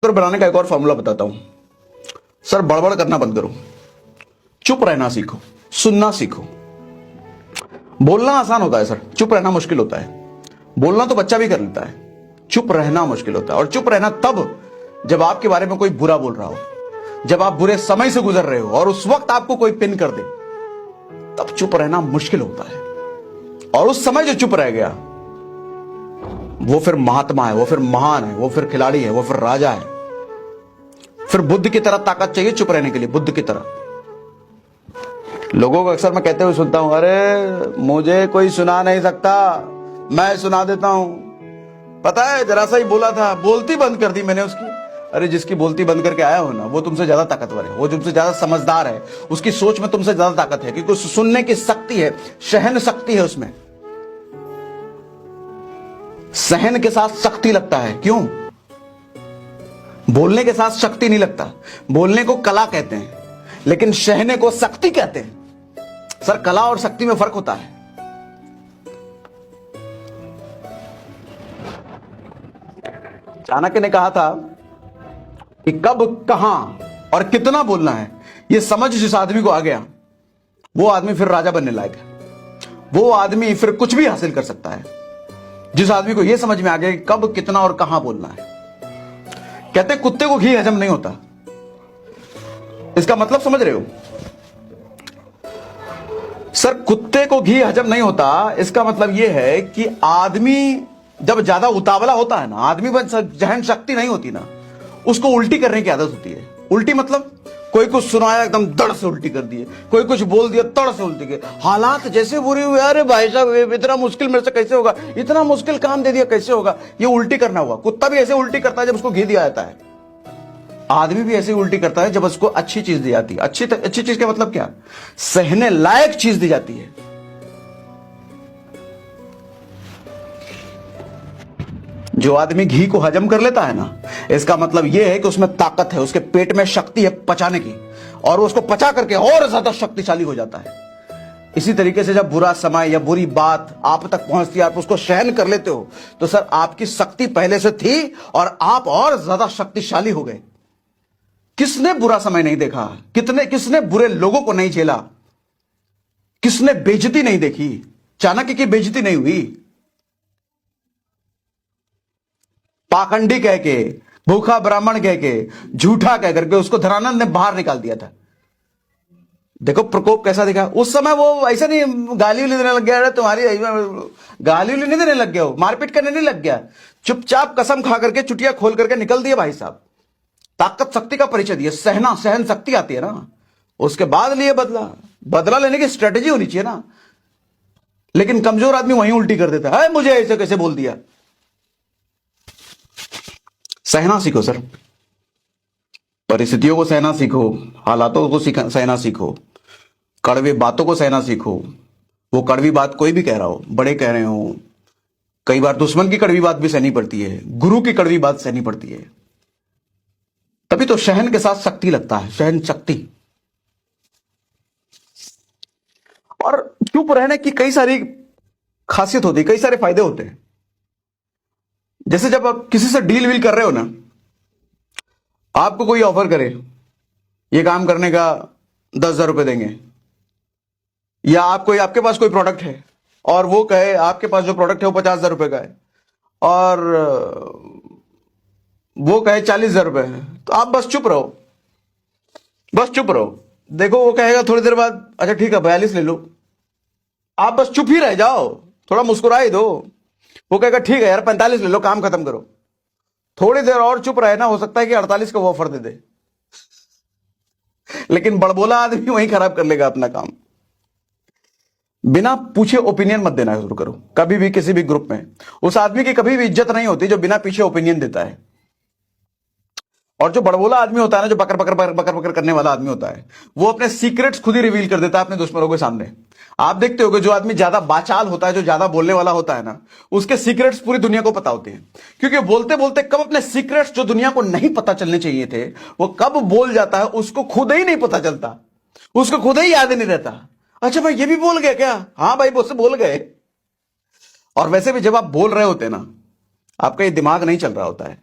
कर बनाने का एक और फॉर्मूला बताता हूं। सर बड़बड़ करना बंद करो, चुप रहना सीखो, सुनना सीखो। बोलना आसान होता है सर, चुप रहना मुश्किल होता है। बोलना तो बच्चा भी कर लेता है, चुप रहना मुश्किल होता है। और चुप रहना तब जब आपके बारे में कोई बुरा बोल रहा हो, जब आप बुरे समय से गुजर रहे हो और उस वक्त आपको कोई पिन कर दे, तब चुप रहना मुश्किल होता है। और उस समय जो चुप रह गया वो फिर महात्मा है, वो फिर महान है, वो फिर खिलाड़ी है, वो फिर राजा है। फिर बुद्ध की तरह ताकत चाहिए चुप रहने के लिए, बुद्ध की तरह। लोगों को अक्सर मैं कहते हुए सुनता हूं, अरे मुझे कोई सुना नहीं सकता, मैं सुना देता हूं। पता है जरा सा ही बोला था, बोलती बंद कर दी मैंने उसकी। अरे जिसकी बोलती बंद करके आया हो ना, वो तुमसे ज्यादा ताकतवर है, वो तुमसे ज्यादा समझदार है, उसकी सोच में तुमसे ज्यादा ताकत है, क्योंकि उस सुनने की शक्ति है, सहन शक्ति है उसमें। सहन के साथ शक्ति लगता है, क्यों? बोलने के साथ शक्ति नहीं लगता। बोलने को कला कहते हैं, लेकिन सहने को शक्ति कहते हैं। सर कला और शक्ति में फर्क होता है। चाणक्य ने कहा था कि कब, कहां और कितना बोलना है, यह समझ जिस आदमी को आ गया, वो आदमी फिर राजा बनने लायक है। वो आदमी फिर कुछ भी हासिल कर सकता है, जिस आदमी को यह समझ में आ गया कि कब, कितना और कहां बोलना है। कहते हैं कुत्ते को घी हजम नहीं होता, इसका मतलब समझ रहे हो? सर कुत्ते को घी हजम नहीं होता, इसका मतलब यह है कि आदमी जब ज्यादा उतावला होता है ना, आदमी में जहन शक्ति नहीं होती ना, उसको उल्टी करने की आदत होती है। उल्टी मतलब कोई कुछ सुनाया एकदम दड़ से उल्टी कर दिए, कोई कुछ बोल दिया तड़ से उल्टी के। हालात जैसे बुरे हुए, अरे भाई साहब इतना मुश्किल मेरे से कैसे होगा, इतना मुश्किल काम दे दिया कैसे होगा, ये उल्टी करना हुआ। कुत्ता भी ऐसे उल्टी करता है जब उसको घी दिया जाता है, आदमी भी ऐसे उल्टी करता है जब उसको अच्छी चीज दी जाती है। अच्छी चीज का मतलब क्या? सहने लायक चीज दी जाती है। जो आदमी घी को हजम कर लेता है ना, इसका मतलब यह है कि उसमें ताकत है, उसके पेट में शक्ति है पचाने की, और उसको पचा करके और ज्यादा शक्तिशाली हो जाता है। इसी तरीके से जब बुरा समय या बुरी बात आप तक पहुंचती है, आप उसको सहन कर लेते हो, तो सर आपकी शक्ति पहले से थी और आप और ज्यादा शक्तिशाली हो गए। किसने बुरा समय नहीं देखा? किसने बुरे लोगों को नहीं झेला? किसने बेइज्जती नहीं देखी? चाणक्य की बेइज्जती नहीं हुई। पाखंडी कह के, भूखा ब्राह्मण कह के, झूठा कह करके उसको धनानंद ने बाहर निकाल दिया था। देखो प्रकोप कैसा दिखा उस समय। वो ऐसा नहीं गाली उली देने लग गया, अरे तुम्हारी गाली उली नहीं देने लग गया, वो मारपीट करने नहीं लग गया। चुपचाप कसम खा करके, चुटिया खोल करके निकल दिया भाई साहब। ताकत शक्ति का परिचय दिया, सहन शक्ति आती है ना, उसके बाद लिए बदला लेने की स्ट्रेटेजी होनी चाहिए ना। लेकिन कमजोर आदमी वहीं उल्टी कर देता है, मुझे ऐसे कैसे बोल दिया। सहना सीखो सर, परिस्थितियों को सहना सीखो, हालातों को सहना सीखो, कड़वी बातों को सहना सीखो। वो कड़वी बात कोई भी कह रहा हो, बड़े कह रहे हो, कई बार दुश्मन की कड़वी बात भी सहनी पड़ती है, गुरु की कड़वी बात सहनी पड़ती है। तभी तो सहन के साथ शक्ति लगता है, सहन शक्ति। और चुप रहने की कई सारी खासियत होती है, कई सारे फायदे होते हैं। जैसे जब आप किसी से डील वील कर रहे हो ना, आपको कोई ऑफर करे, ये काम करने का 10,000 रुपए देंगे, या आपके पास कोई प्रोडक्ट है और वो कहे आपके पास जो प्रोडक्ट है वो 50,000 रुपए का है, और वो कहे 40,000 रुपए है, तो आप बस चुप रहो, बस चुप रहो। देखो वो कहेगा थोड़ी देर बाद, अच्छा ठीक है 42 ले लो, आप बस चुप ही रह जाओ, थोड़ा मुस्कुरा ही दो। वो कहेगा ठीक है यार 45 ले लो, काम खत्म करो। थोड़ी देर और चुप रहे ना, हो सकता है कि 48 का वो ऑफर दे दे। लेकिन बड़बोला आदमी वहीं खराब कर लेगा अपना काम। बिना पूछे ओपिनियन मत देना शुरू करो कभी भी, किसी भी ग्रुप में। उस आदमी की कभी भी इज्जत नहीं होती जो बिना पीछे ओपिनियन देता है। और जो बड़बोला आदमी होता है ना, जो बकर बकर बकर बकर बकर करने वाला आदमी होता है, वो अपने सीक्रेट्स खुद ही रिवील कर देता है अपने दुश्मनों के सामने। आप देखते होगे जो आदमी ज्यादा बाचाल होता है, जो ज्यादा बोलने वाला होता है ना, उसके सीक्रेट्स पूरी दुनिया को पता होते हैं। क्योंकि बोलते बोलते कब अपने सीक्रेट्स जो दुनिया को नहीं पता चलने चाहिए थे, वो कब बोल जाता है उसको खुद ही नहीं पता चलता, उसको खुद ही याद नहीं रहता। अच्छा भाई ये भी बोल गया क्या? हाँ भाई मुझसे बोल गए। और वैसे भी जब आप बोल रहे होते ना, आपका ये दिमाग नहीं चल रहा होता है,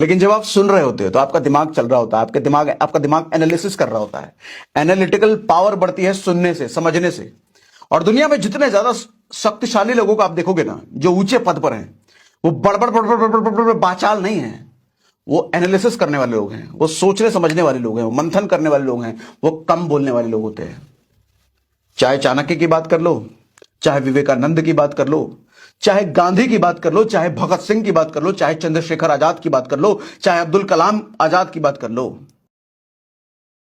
लेकिन जब आप सुन रहे होते हो तो आपका दिमाग चल रहा होता है, आपका दिमाग एनालिसिस कर रहा होता है। एनालिटिकल पावर बढ़ती है सुनने से, समझने से। और दुनिया में जितने ज्यादा शक्तिशाली लोगों को आप देखोगे ना, जो ऊंचे पद पर हैं, वो बड़बड़ बड़बड़ बड़बड़ बड़बड़ बाचाल नहीं है। वो एनालिसिस करने वाले लोग हैं, वो सोचने समझने वाले लोग हैं, वो मंथन करने वाले लोग हैं, वो कम बोलने वाले लोग होते हैं। चाहे चाणक्य की बात कर लो, चाहे विवेकानंद की बात कर लो, चाहे गांधी की बात कर लो, चाहे भगत सिंह की बात कर लो, चाहे चंद्रशेखर आजाद की बात कर लो, चाहे अब्दुल कलाम आजाद की बात कर लो,